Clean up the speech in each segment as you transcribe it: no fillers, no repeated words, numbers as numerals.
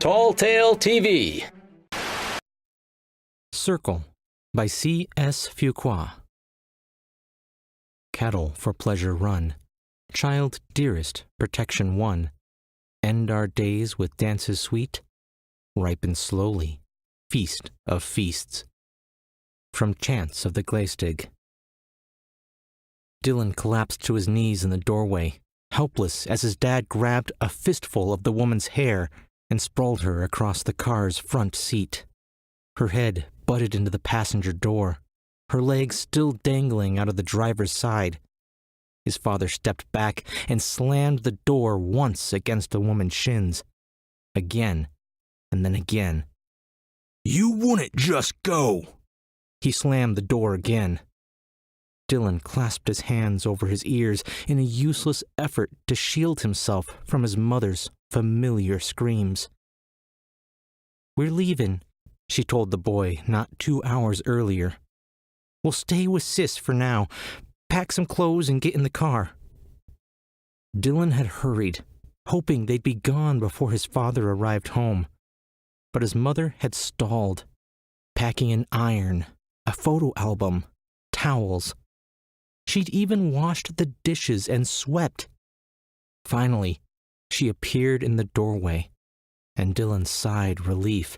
Tall Tale TV. Circle by C.S. Fuqua. Cattle for pleasure run, child dearest protection won. End our days with dances sweet, ripen slowly, feast of feasts. From Chants of the Glaistig. Dylan collapsed to his knees in the doorway, helpless as his dad grabbed a fistful of the woman's hair and sprawled her across the car's front seat. Her head butted into the passenger door, her legs still dangling out of the driver's side. His father stepped back and slammed the door once against the woman's shins. Again, and then again. "You wouldn't just go!" He slammed the door again. Dylan clasped his hands over his ears in a useless effort to shield himself from his mother's familiar screams. "We're leaving," she told the boy not 2 hours earlier. "We'll stay with Sis for now. Pack some clothes and get in the car." Dylan had hurried, hoping they'd be gone before his father arrived home. But his mother had stalled, packing an iron, a photo album, towels. She'd even washed the dishes and swept. Finally, she appeared in the doorway, and Dylan sighed relief.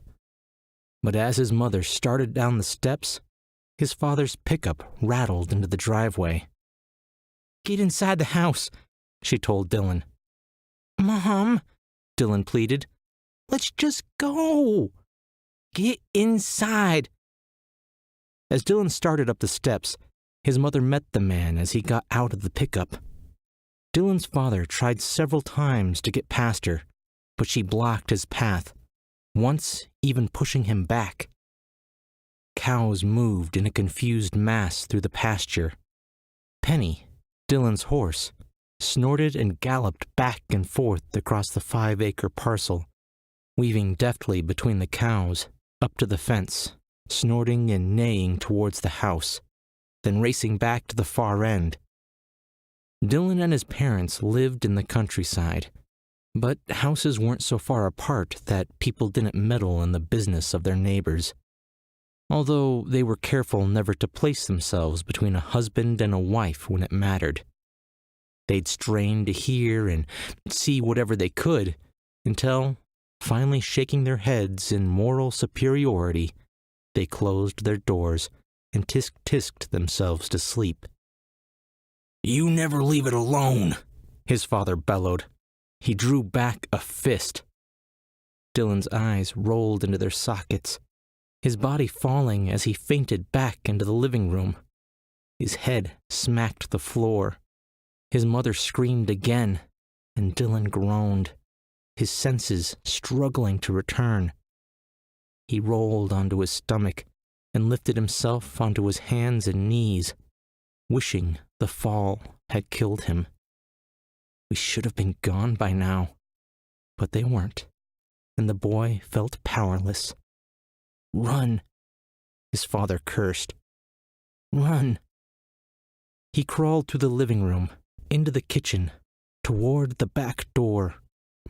But as his mother started down the steps, his father's pickup rattled into the driveway. "Get inside the house," she told Dylan. "Mom," Dylan pleaded, "let's just go." "Get inside." As Dylan started up the steps, his mother met the man as he got out of the pickup. Dylan's father tried several times to get past her, but she blocked his path, once even pushing him back. Cows moved in a confused mass through the pasture. Penny, Dylan's horse, snorted and galloped back and forth across the 5-acre parcel, weaving deftly between the cows, up to the fence, snorting and neighing towards the house, then racing back to the far end. Dylan and his parents lived in the countryside, but houses weren't so far apart that people didn't meddle in the business of their neighbors, although they were careful never to place themselves between a husband and a wife when it mattered. They'd strain to hear and see whatever they could, until, finally shaking their heads in moral superiority, they closed their doors and tisk-tisked themselves to sleep. "You never leave it alone," his father bellowed. He drew back a fist. Dylan's eyes rolled into their sockets, his body falling as he fainted back into the living room. His head smacked the floor. His mother screamed again, and Dylan groaned, his senses struggling to return. He rolled onto his stomach and lifted himself onto his hands and knees, wishing the fall had killed him. We should have been gone by now, but they weren't, and the boy felt powerless. "Run," his father cursed. "Run." He crawled through the living room, into the kitchen, toward the back door,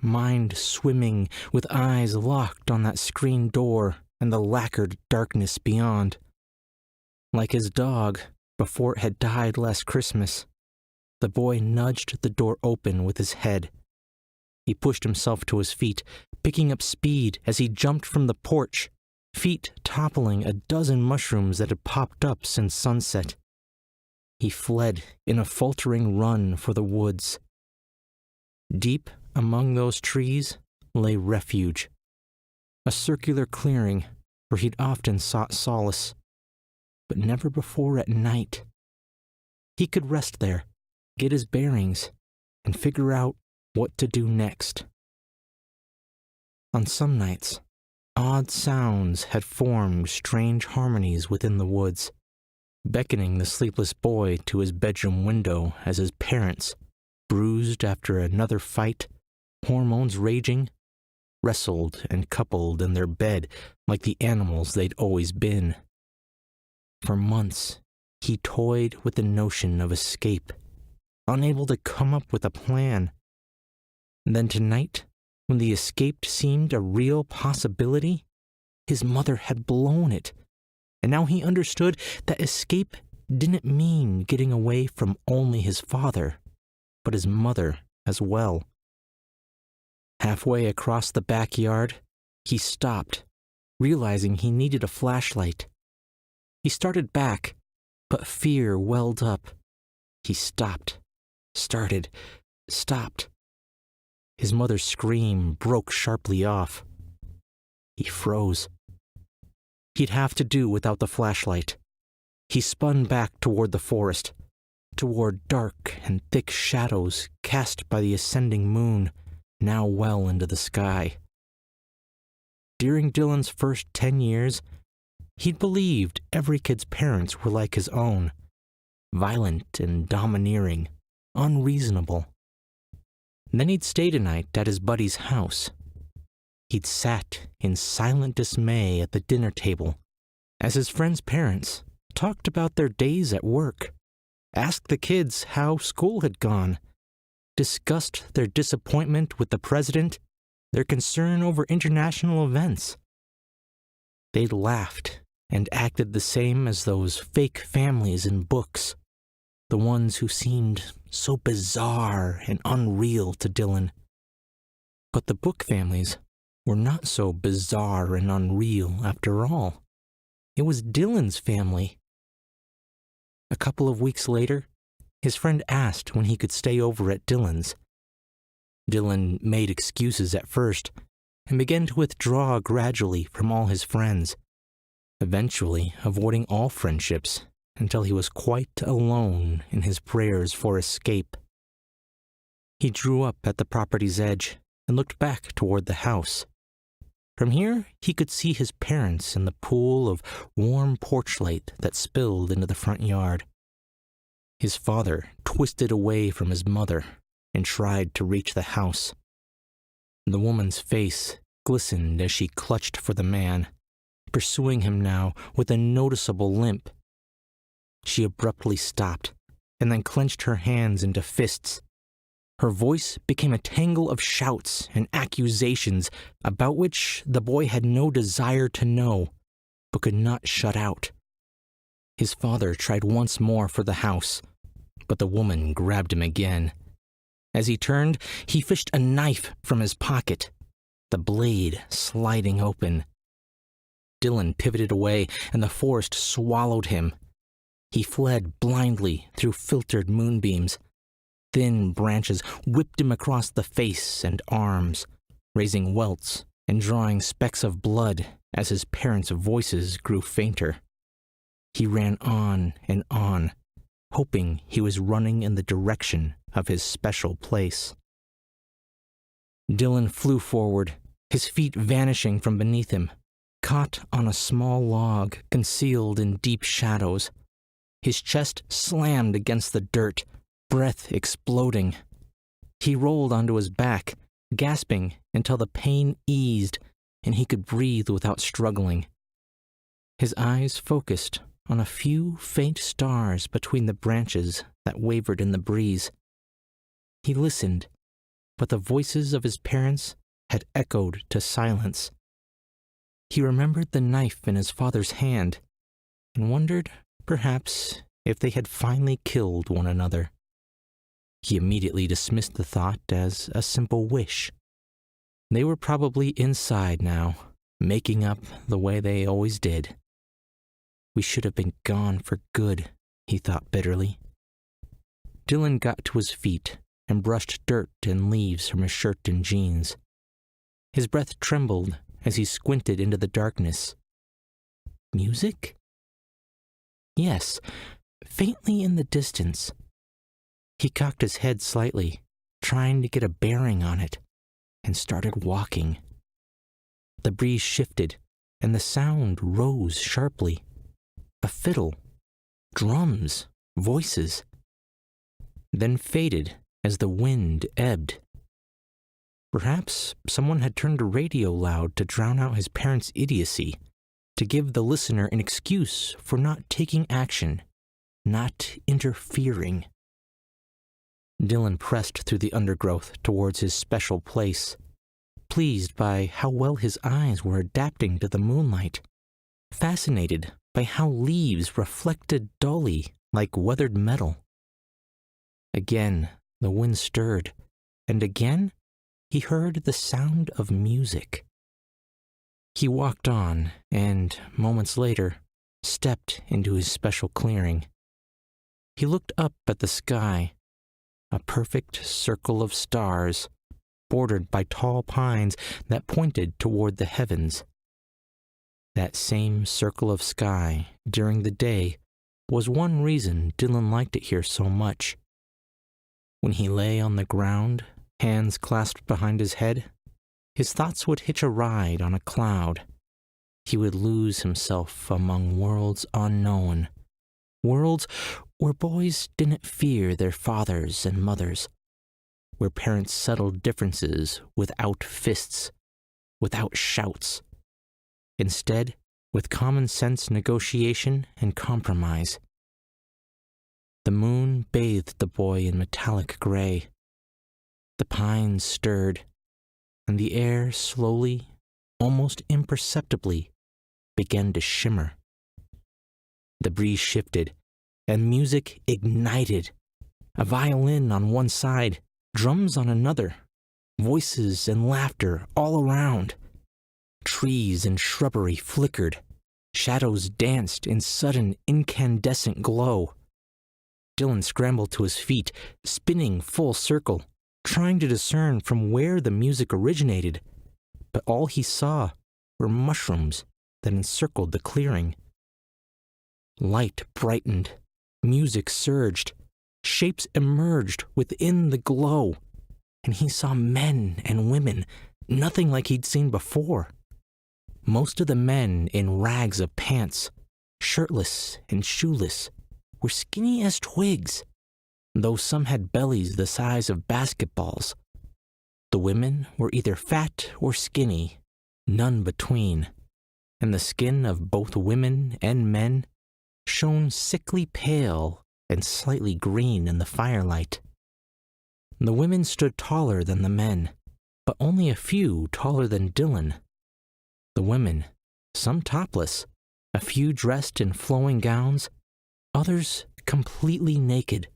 mind swimming with eyes locked on that screen door and the lacquered darkness beyond. Like his dog, before it had died last Christmas, the boy nudged the door open with his head. He pushed himself to his feet, picking up speed as he jumped from the porch, feet toppling a dozen mushrooms that had popped up since sunset. He fled in a faltering run for the woods. Deep among those trees lay refuge, a circular clearing where he'd often sought solace, but never before at night. He could rest there, get his bearings, and figure out what to do next. On some nights, odd sounds had formed strange harmonies within the woods, beckoning the sleepless boy to his bedroom window as his parents, bruised after another fight, hormones raging, wrestled and coupled in their bed like the animals they'd always been. For months, he toyed with the notion of escape, unable to come up with a plan. Then tonight, When the escape seemed a real possibility, his mother had blown it, and now he understood that escape didn't mean getting away from only his father, but his mother as well. Halfway across the backyard, he stopped, realizing he needed a flashlight. He started back, but fear welled up. He stopped, started, stopped. His mother's scream broke sharply off. He froze. He'd have to do without the flashlight. He spun back toward the forest, toward dark and thick shadows cast by the ascending moon, now well into the sky. During Dylan's first 10 years, he'd believed every kid's parents were like his own, violent and domineering, unreasonable. Then he'd stayed a night at his buddy's house. He'd sat in silent dismay at the dinner table as his friends' parents talked about their days at work, asked the kids how school had gone, discussed their disappointment with the president, their concern over international events. They'd laughed and acted the same as those fake families in books, the ones who seemed so bizarre and unreal to Dylan. But the book families were not so bizarre and unreal after all. It was Dylan's family. A couple of weeks later, his friend asked when he could stay over at Dylan's. Dylan made excuses at first and began to withdraw gradually from all his friends, eventually avoiding all friendships until he was quite alone in his prayers for escape. He drew up at the property's edge and looked back toward the house. From here, he could see his parents in the pool of warm porch light that spilled into the front yard. His father twisted away from his mother and tried to reach the house. The woman's face glistened as she clutched for the man, pursuing him now with a noticeable limp. She abruptly stopped and then clenched her hands into fists. Her voice became a tangle of shouts and accusations about which the boy had no desire to know, but could not shut out. His father tried once more for the house, but the woman grabbed him again. As he turned, he fished a knife from his pocket, the blade sliding open. Dylan pivoted away, and the forest swallowed him. He fled blindly through filtered moonbeams. Thin branches whipped him across the face and arms, raising welts and drawing specks of blood as his parents' voices grew fainter. He ran on and on, hoping he was running in the direction of his special place. Dylan flew forward, his feet vanishing from beneath him, caught on a small log concealed in deep shadows. His chest slammed against the dirt, breath exploding. He rolled onto his back, gasping until the pain eased and he could breathe without struggling. His eyes focused on a few faint stars between the branches that wavered in the breeze. He listened, but the voices of his parents had echoed to silence. He remembered the knife in his father's hand and wondered, perhaps, if they had finally killed one another. He immediately dismissed the thought as a simple wish. They were probably inside now, making up the way they always did. We should have been gone for good, he thought bitterly. Dylan got to his feet and brushed dirt and leaves from his shirt and jeans. His breath trembled as he squinted into the darkness. Music? Yes, faintly in the distance. He cocked his head slightly, trying to get a bearing on it, and started walking. The breeze shifted, and the sound rose sharply. A fiddle, drums, voices. Then faded as the wind ebbed. Perhaps someone had turned the radio loud to drown out his parents' idiocy, to give the listener an excuse for not taking action, not interfering. Dylan pressed through the undergrowth towards his special place. pleased by how well his eyes were adapting to the moonlight, fascinated by how leaves reflected dully like weathered metal. Again, the wind stirred, and again he heard the sound of music. He walked on, and moments later, stepped into his special clearing. He looked up at the sky, a perfect circle of stars, bordered by tall pines that pointed toward the heavens. That same circle of sky during the day was one reason Dylan liked it here so much. When he lay on the ground, hands clasped behind his head, his thoughts would hitch a ride on a cloud. He would lose himself among worlds unknown, worlds where boys didn't fear their fathers and mothers, where parents settled differences without fists, without shouts, instead with common sense negotiation and compromise. The moon bathed the boy in metallic gray. The pines stirred, and the air slowly, almost imperceptibly, began to shimmer. The breeze shifted, and music ignited. A violin on one side, drums on another, voices and laughter all around. Trees and shrubbery flickered. Shadows danced in sudden incandescent glow. Dylan scrambled to his feet, spinning full circle, trying to discern from where the music originated, but all he saw were mushrooms that encircled the clearing. Light brightened, music surged, shapes emerged within the glow, and he saw men and women, nothing like he'd seen before. Most of the men in rags of pants, shirtless and shoeless, were skinny as twigs, though some had bellies the size of basketballs. The women were either fat or skinny, none between, and the skin of both women and men shone sickly pale and slightly green in the firelight. The women stood taller than the men, but only a few taller than Dylan. The women, some topless, a few dressed in flowing gowns, others completely naked,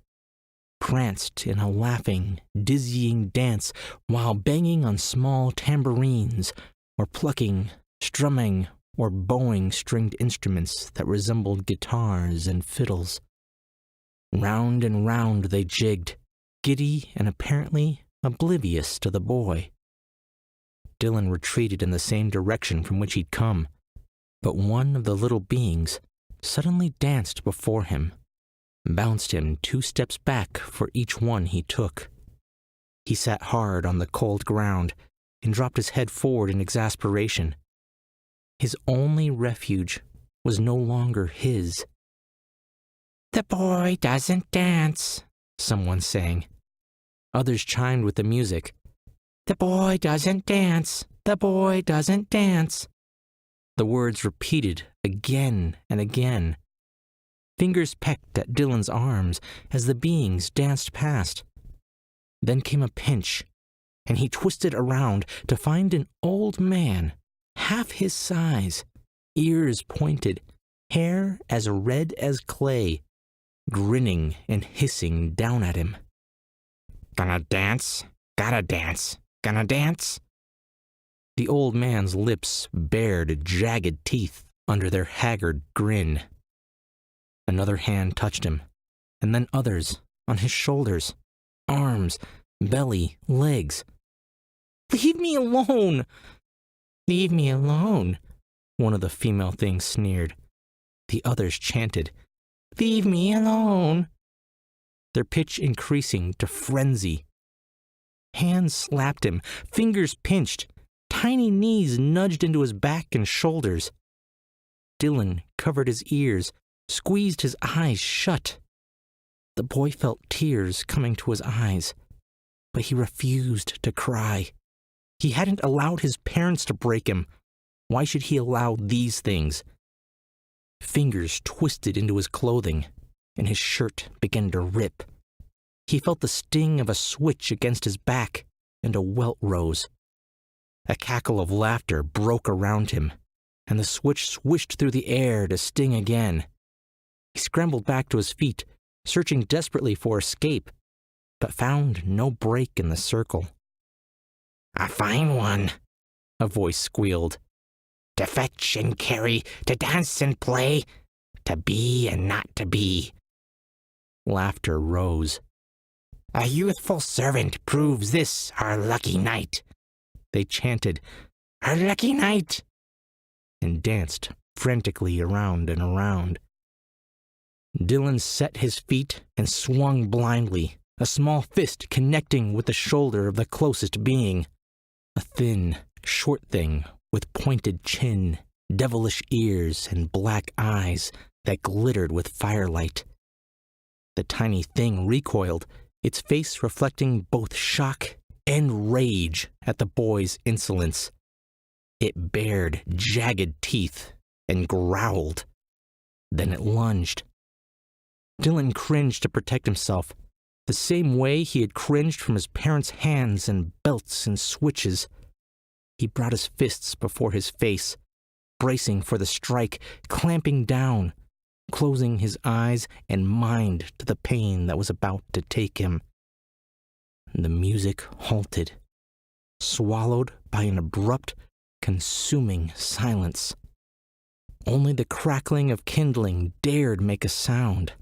pranced in a laughing, dizzying dance while banging on small tambourines or plucking, strumming, or bowing stringed instruments that resembled guitars and fiddles. Round and round they jigged, giddy and apparently oblivious to the boy. Dylan retreated in the same direction from which he'd come, but one of the little beings suddenly danced before him, bounced him 2 steps back for each one he took. He sat hard on the cold ground and dropped his head forward in exasperation. His only refuge was no longer his. "The boy doesn't dance," someone sang. Others chimed with the music. "The boy doesn't dance. The boy doesn't dance." The words repeated again and again. Fingers pecked at Dylan's arms as the beings danced past. Then came a pinch, and he twisted around to find an old man, half his size, ears pointed, hair as red as clay, grinning and hissing down at him. "Gonna dance? Gotta dance. Gonna dance?" The old man's lips bared jagged teeth under their haggard grin. Another hand touched him, and then others on his shoulders, arms, belly, legs. "Leave me alone! Leave me alone!" one of the female things sneered. The others chanted, "Leave me alone!" their pitch increasing to frenzy. Hands slapped him, fingers pinched, tiny knees nudged into his back and shoulders. Dylan covered his ears, squeezed his eyes shut. The boy felt tears coming to his eyes, but he refused to cry. He hadn't allowed his parents to break him. Why should he allow these things? Fingers twisted into his clothing, and his shirt began to rip. He felt the sting of a switch against his back, and a welt rose. A cackle of laughter broke around him, and the switch swished through the air to sting again. He scrambled back to his feet, searching desperately for escape, but found no break in the circle. "I find one," a voice squealed. "To fetch and carry, to dance and play, to be and not to be." Laughter rose. "A youthful servant proves this our lucky night," they chanted. "Our lucky night," and danced frantically around and around. Dylan set his feet and swung blindly, a small fist connecting with the shoulder of the closest being. A thin, short thing with pointed chin, devilish ears, and black eyes that glittered with firelight. The tiny thing recoiled, its face reflecting both shock and rage at the boy's insolence. It bared jagged teeth and growled. Then it lunged. Dylan cringed to protect himself, the same way he had cringed from his parents' hands and belts and switches. He brought his fists before his face, bracing for the strike, clamping down, closing his eyes and mind to the pain that was about to take him. The music halted, swallowed by an abrupt, consuming silence. Only the crackling of kindling dared make a sound.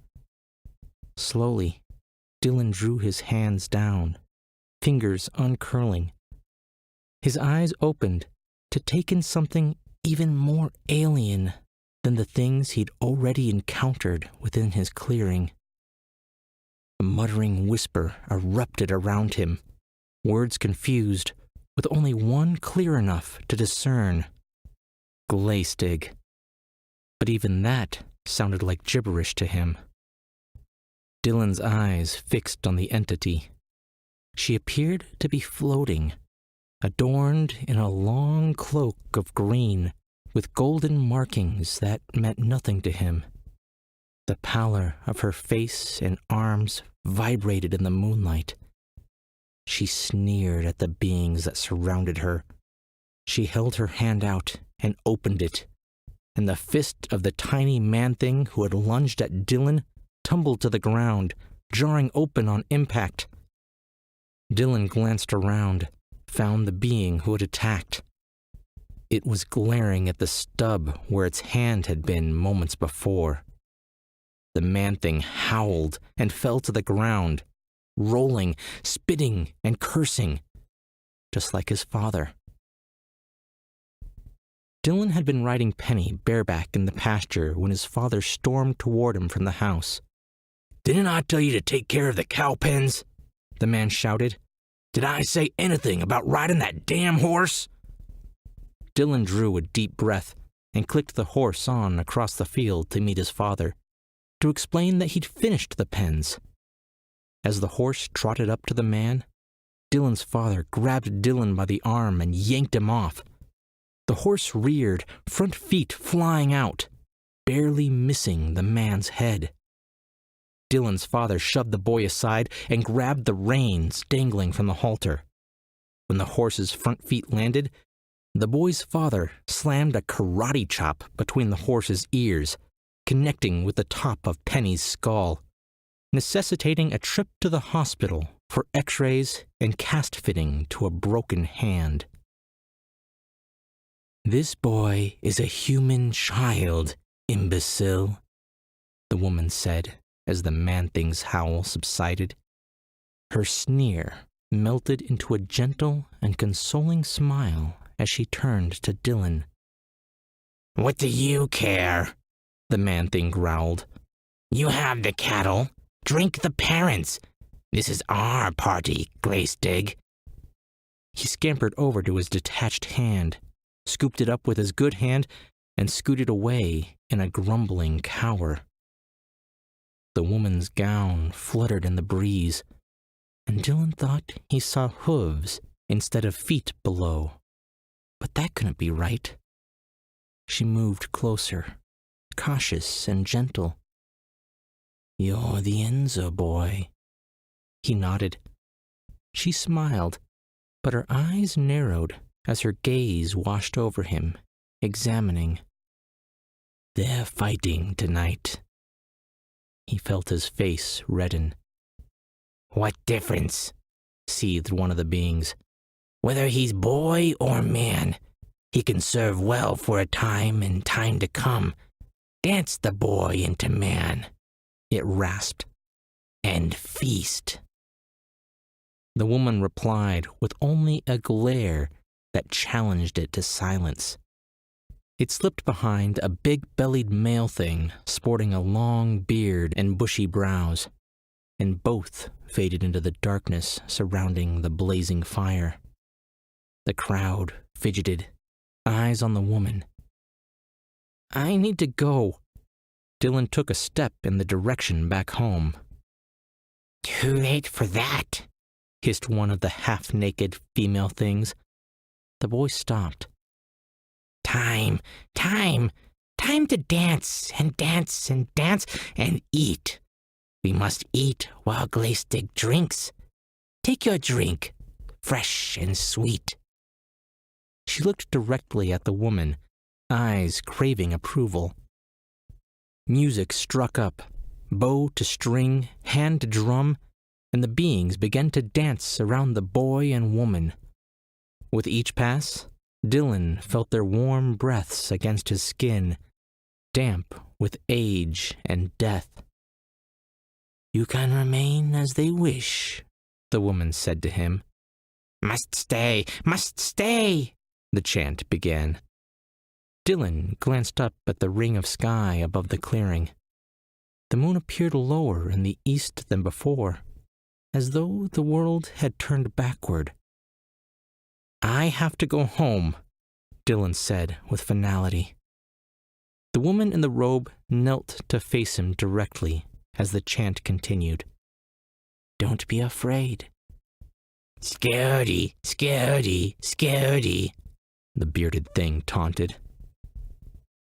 Slowly, Dylan drew his hands down, fingers uncurling. His eyes opened to take in something even more alien than the things he'd already encountered within his clearing. A muttering whisper erupted around him, words confused, with only one clear enough to discern. Glaystig. But even that sounded like gibberish to him. Dylan's eyes fixed on the entity. She appeared to be floating, adorned in a long cloak of green with golden markings that meant nothing to him. The pallor of her face and arms vibrated in the moonlight. She sneered at the beings that surrounded her. She held her hand out and opened it, and the fist of the tiny man-thing who had lunged at Dylan tumbled to the ground, jarring open on impact. Dylan glanced around, found the being who had attacked. It was glaring at the stub where its hand had been moments before. The man-thing howled and fell to the ground, rolling, spitting, and cursing, just like his father. Dylan had been riding Penny bareback in the pasture when his father stormed toward him from the house. Didn't I tell you to take care of the cow pens? The man shouted. Did I say anything about riding that damn horse? Dylan drew a deep breath and clicked the horse on across the field to meet his father, to explain that he'd finished the pens. As the horse trotted up to the man, Dylan's father grabbed Dylan by the arm and yanked him off. The horse reared, front feet flying out, barely missing the man's head. Dylan's father shoved the boy aside and grabbed the reins dangling from the halter. When the horse's front feet landed, the boy's father slammed a karate chop between the horse's ears, connecting with the top of Penny's skull, necessitating a trip to the hospital for x-rays and cast fitting to a broken hand. "This boy is a human child, imbecile," the woman said as the man-thing's howl subsided. Her sneer melted into a gentle and consoling smile as she turned to Dylan. "What do you care?" the man-thing growled. "You have the cattle. Drink the parents. This is our party, Glaystig." He scampered over to his detached hand, scooped it up with his good hand, and scooted away in a grumbling cower. The woman's gown fluttered in the breeze, and Dylan thought he saw hooves instead of feet below. But that couldn't be right. She moved closer, cautious and gentle. "You're the Enzo boy." He nodded. She smiled, but her eyes narrowed as her gaze washed over him, examining. They're fighting tonight. He felt his face redden. What difference? Seethed one of the beings. Whether he's boy or man, he can serve well for a time and time to come. Dance the boy into man, it rasped, and feast. The woman replied with only a glare that challenged it to silence. It slipped behind a big-bellied male thing sporting a long beard and bushy brows, and both faded into the darkness surrounding the blazing fire. The crowd fidgeted, eyes on the woman. I need to go. Dylan took a step in the direction back home. Too late for that, hissed one of the half-naked female things. The boy stopped. Time to dance and dance and dance and eat. We must eat while Glaistig drinks. Take your drink, fresh and sweet. She looked directly at the woman, eyes craving approval. Music struck up, bow to string, hand to drum, and the beings began to dance around the boy and woman. With each pass, Dylan felt their warm breaths against his skin, damp with age and death. You can remain as they wish, the woman said to him. Must stay, the chant began. Dylan glanced up at the ring of sky above the clearing. The moon appeared lower in the east than before, as though the world had turned backward. I have to go home, Dylan said with finality. The woman in the robe knelt to face him directly as the chant continued. Don't be afraid. Scaredy, the bearded thing taunted.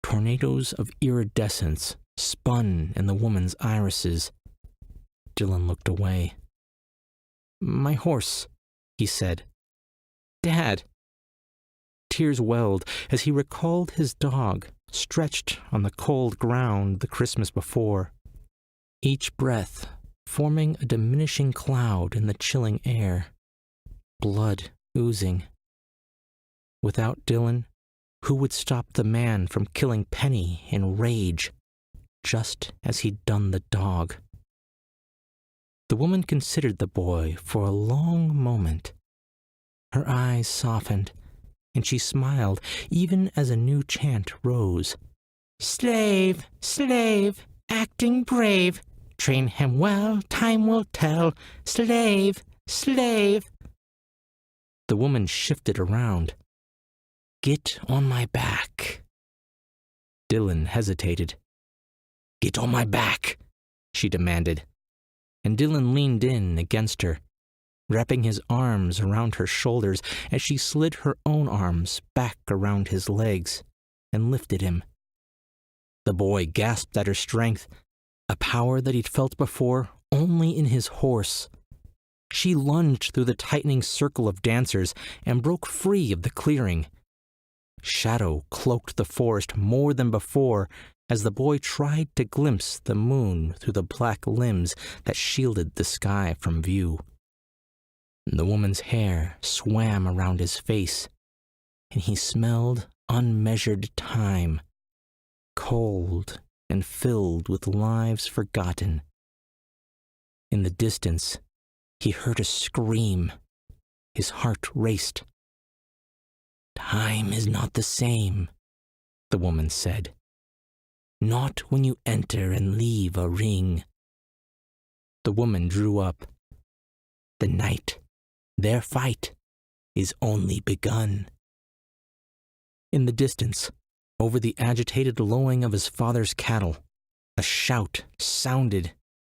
Tornadoes of iridescence spun in the woman's irises. Dylan looked away. My horse, he said. Dad. Tears welled as he recalled his dog stretched on the cold ground the Christmas before, each breath forming a diminishing cloud in the chilling air, blood oozing. Without Dylan, who would stop the man from killing Penny in rage, just as he'd done the dog? The woman considered the boy for a long moment. Her eyes softened, and she smiled even as a new chant rose. Slave, acting brave. Train him well, time will tell. Slave. The woman shifted around. Get on my back. Dylan hesitated. Get on my back, she demanded, and Dylan leaned in against her, wrapping his arms around her shoulders as she slid her own arms back around his legs and lifted him. The boy gasped at her strength, a power that he'd felt before only in his horse. She lunged through the tightening circle of dancers and broke free of the clearing. Shadow cloaked the forest more than before as the boy tried to glimpse the moon through the black limbs that shielded the sky from view. The woman's hair swam around his face, and he smelled unmeasured time, cold and filled with lives forgotten. In the distance, he heard a scream. His heart raced. Time is not the same, the woman said. Not when you enter and leave a ring. The woman drew up. The night, their fight, is only begun. In the distance, over the agitated lowing of his father's cattle, a shout sounded,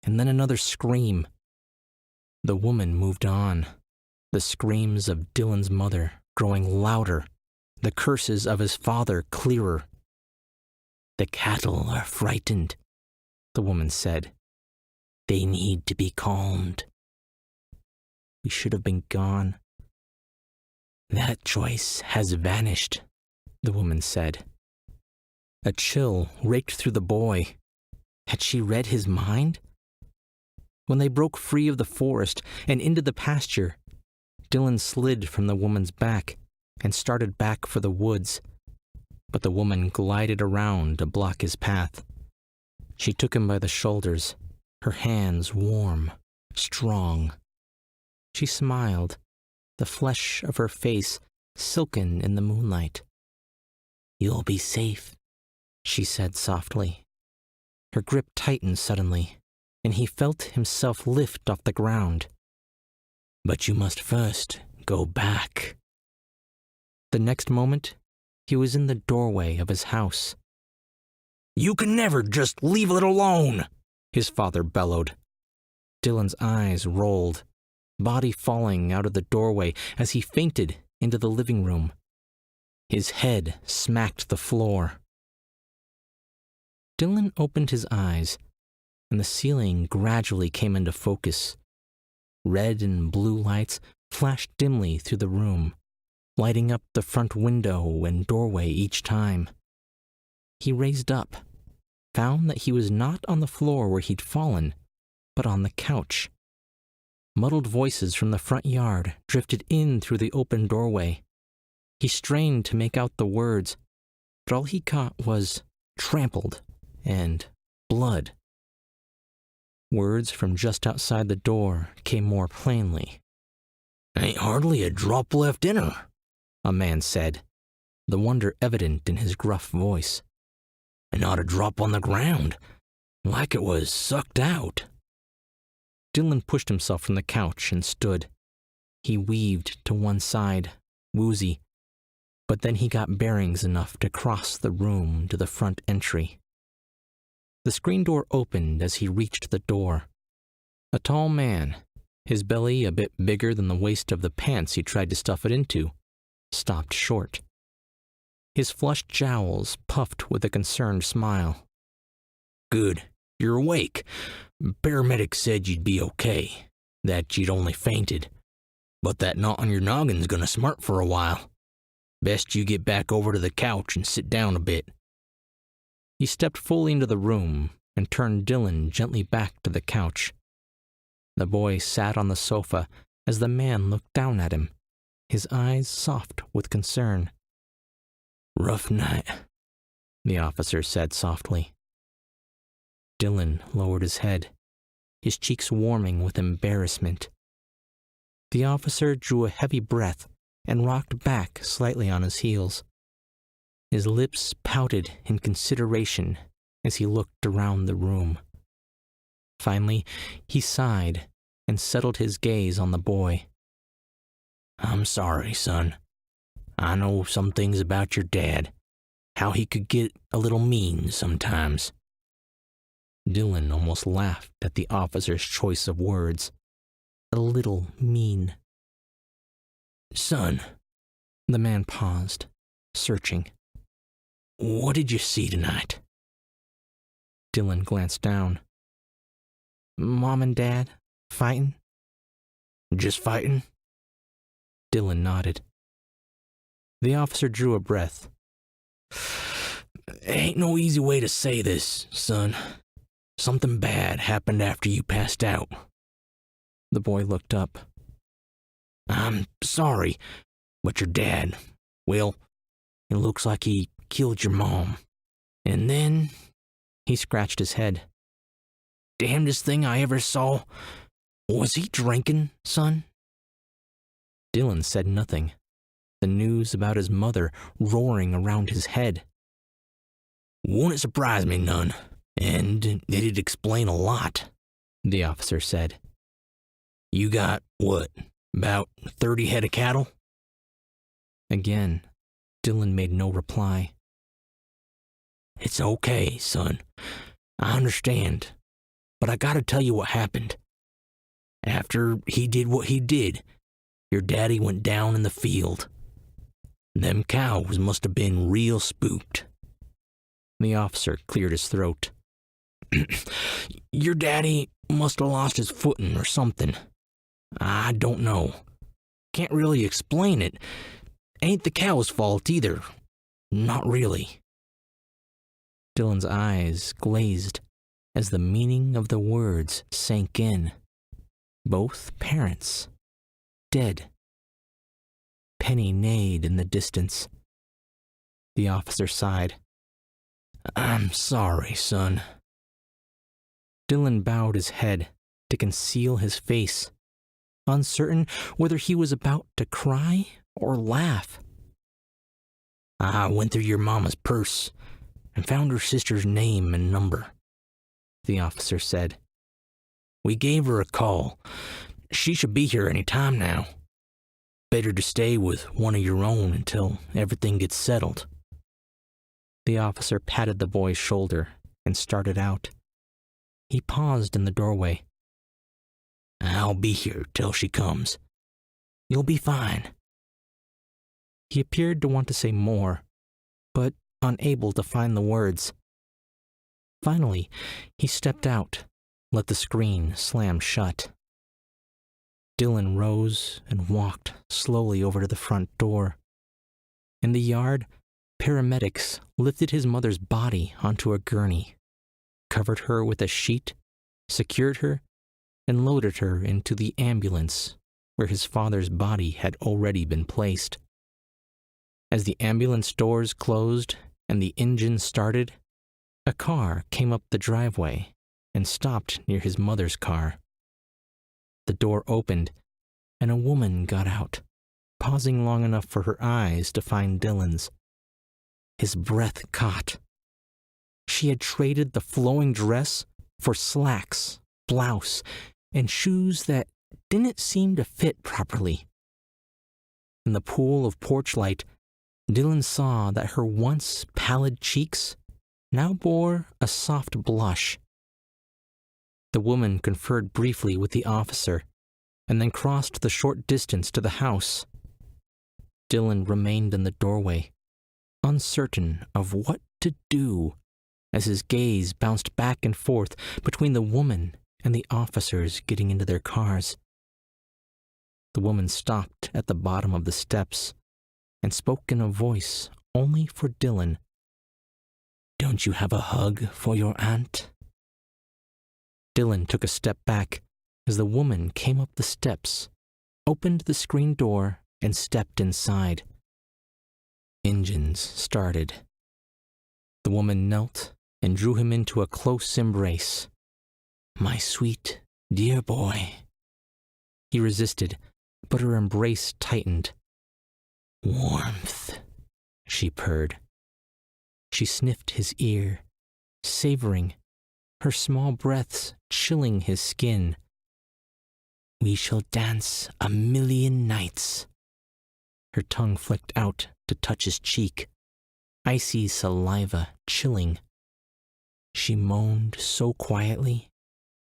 and then another scream. The woman moved on, the screams of Dylan's mother growing louder, the curses of his father clearer. The cattle are frightened, the woman said. They need to be calmed. We should have been gone. That choice has vanished, the woman said. A chill raked through the boy. Had she read his mind? When they broke free of the forest and into the pasture, Dylan slid from the woman's back and started back for the woods, but the woman glided around to block his path. She took him by the shoulders, her hands warm, strong. She smiled, the flesh of her face silken in the moonlight. You'll be safe, she said softly. Her grip tightened suddenly, and he felt himself lift off the ground. But you must first go back. The next moment, he was in the doorway of his house. You can never just leave it alone, his father bellowed. Dylan's eyes rolled, body falling out of the doorway as he fainted into the living room. His head smacked the floor. Dylan opened his eyes, and the ceiling gradually came into focus. Red and blue lights flashed dimly through the room, lighting up the front window and doorway each time. He raised up, found that he was not on the floor where he'd fallen, but on the couch. Muddled voices from the front yard drifted in through the open doorway. He strained to make out the words, but all he caught was trampled and blood. Words from just outside the door came more plainly. Ain't hardly a drop left in her, a man said, the wonder evident in his gruff voice. And not a drop on the ground, like it was sucked out. Dylan pushed himself from the couch and stood. He weaved to one side, woozy, but then he got bearings enough to cross the room to the front entry. The screen door opened as he reached the door. A tall man, his belly a bit bigger than the waist of the pants he tried to stuff it into, stopped short. His flushed jowls puffed with a concerned smile. Good, you're awake. Paramedics said you'd be okay, that you'd only fainted. But that knot on your noggin's gonna smart for a while. Best you get back over to the couch and sit down a bit. He stepped fully into the room and turned Dylan gently back to the couch. The boy sat on the sofa as the man looked down at him, his eyes soft with concern. Rough night, the officer said softly. Dylan lowered his head, his cheeks warming with embarrassment. The officer drew a heavy breath and rocked back slightly on his heels. His lips pouted in consideration as he looked around the room. Finally, he sighed and settled his gaze on the boy. I'm sorry, son. I know some things about your dad, how he could get a little mean sometimes. Dylan almost laughed at the officer's choice of words. A little mean. Son, the man paused, searching. What did you see tonight? Dylan glanced down. Mom and Dad, fighting? Just fighting? Dylan nodded. The officer drew a breath. Ain't no easy way to say this, son. Something bad happened after you passed out. The boy looked up. I'm sorry, but your dad, well, it looks like he killed your mom. And then, he scratched his head. Damnedest thing I ever saw. Was he drinking, son? Dylan said nothing, the news about his mother roaring around his head. Wouldn't surprise me none, and it'd explain a lot, the officer said. You got, what, about 30 head of cattle? Again, Dylan made no reply. It's okay, son. I understand. But I gotta tell you what happened. After he did what he did, your daddy went down in the field. Them cows must have been real spooked. The officer cleared his throat. Your daddy must have lost his footing or something. I don't know. Can't really explain it, ain't the cow's fault either. Not really. Dylan's eyes glazed as the meaning of the words sank in. Both parents dead. Penny neighed in the distance. The officer sighed. I'm sorry, son. Dylan bowed his head to conceal his face, uncertain whether he was about to cry or laugh. I went through your mama's purse and found her sister's name and number, the officer said. We gave her a call. She should be here any time now. Better to stay with one of your own until everything gets settled. The officer patted the boy's shoulder and started out. He paused in the doorway. I'll be here till she comes. You'll be fine. He appeared to want to say more, but unable to find the words. Finally, he stepped out, let the screen slam shut. Dylan rose and walked slowly over to the front door. In the yard, paramedics lifted his mother's body onto a gurney, covered her with a sheet, secured her, and loaded her into the ambulance where his father's body had already been placed. As the ambulance doors closed and the engine started, a car came up the driveway and stopped near his mother's car. The door opened, and a woman got out, pausing long enough for her eyes to find Dylan's. His breath caught. She had traded the flowing dress for slacks, blouse, and shoes that didn't seem to fit properly. In the pool of porch light, Dylan saw that her once pallid cheeks now bore a soft blush. The woman conferred briefly with the officer and then crossed the short distance to the house. Dylan remained in the doorway, uncertain of what to do as his gaze bounced back and forth between the woman and the officers getting into their cars. The woman stopped at the bottom of the steps and spoke in a voice only for Dylan. Don't you have a hug for your aunt? Dylan took a step back as the woman came up the steps, opened the screen door, and stepped inside. Engines started. The woman knelt and drew him into a close embrace. My sweet, dear boy. He resisted, but her embrace tightened. Warmth, she purred. She sniffed his ear, savoring, her small breaths chilling his skin. We shall dance 1,000,000 nights. Her tongue flicked out to touch his cheek, icy saliva chilling. She moaned so quietly,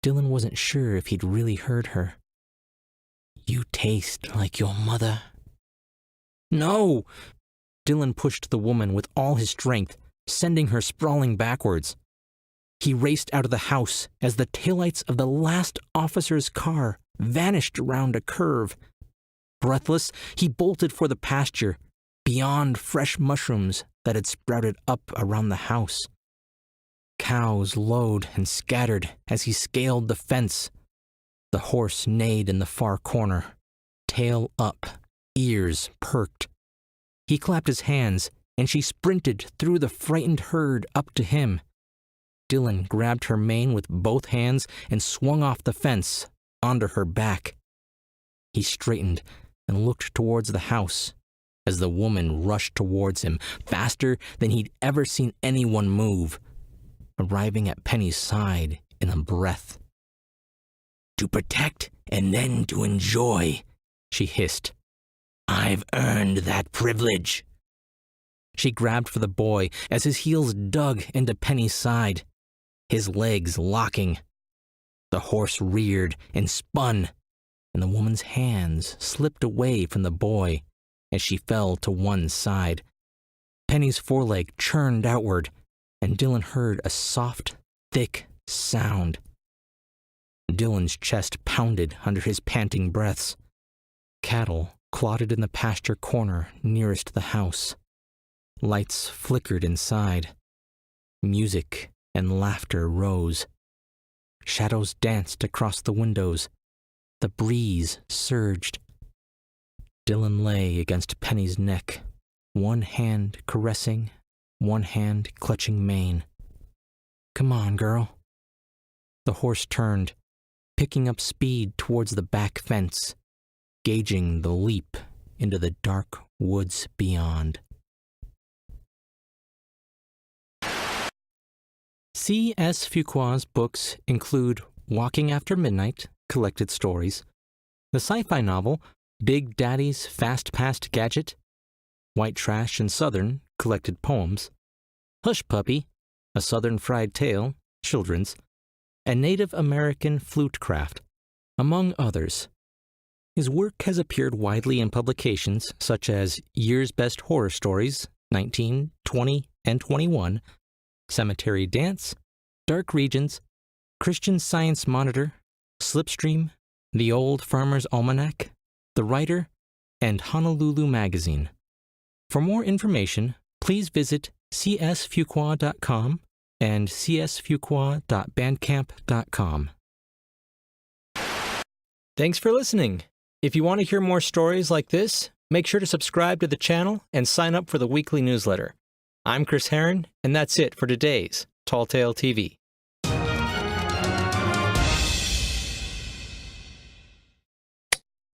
Dylan wasn't sure if he'd really heard her. You taste like your mother. No! Dylan pushed the woman with all his strength, sending her sprawling backwards. He raced out of the house as the taillights of the last officer's car vanished around a curve. Breathless, he bolted for the pasture, beyond fresh mushrooms that had sprouted up around the house. Cows lowed and scattered as he scaled the fence. The horse neighed in the far corner, tail up, ears perked. He clapped his hands, and she sprinted through the frightened herd up to him. Dylan grabbed her mane with both hands and swung off the fence, onto her back. He straightened and looked towards the house as the woman rushed towards him, faster than he'd ever seen anyone move, arriving at Penny's side in a breath. To protect and then to enjoy, she hissed. I've earned that privilege. She grabbed for the boy as his heels dug into Penny's side, his legs locking. The horse reared and spun, and the woman's hands slipped away from the boy as she fell to one side. Penny's foreleg churned outward, and Dylan heard a soft, thick sound. Dylan's chest pounded under his panting breaths. Cattle clotted in the pasture corner nearest the house. Lights flickered inside. Music and laughter rose. Shadows danced across the windows. The breeze surged. Dylan lay against Penny's neck, one hand caressing, one hand clutching mane. "Come on, girl." The horse turned, picking up speed towards the back fence, gauging the leap into the dark woods beyond. C.S. Fuqua's books include Walking After Midnight, collected stories, the sci-fi novel Big Daddy's Fast Past Gadget, White Trash and Southern, collected poems, Hush Puppy, A Southern Fried Tale, children's, and Native American Flutecraft, among others. His work has appeared widely in publications such as Year's Best Horror Stories, 19, 20, and 21, Cemetery Dance, Dark Regions, Christian Science Monitor, Slipstream, The Old Farmer's Almanac, The Writer, and Honolulu Magazine. For more information, please visit csfuqua.com and csfuqua.bandcamp.com. Thanks for listening. If you want to hear more stories like this, make sure to subscribe to the channel and sign up for the weekly newsletter. I'm Chris Herron, and that's it for today's Tall Tale TV.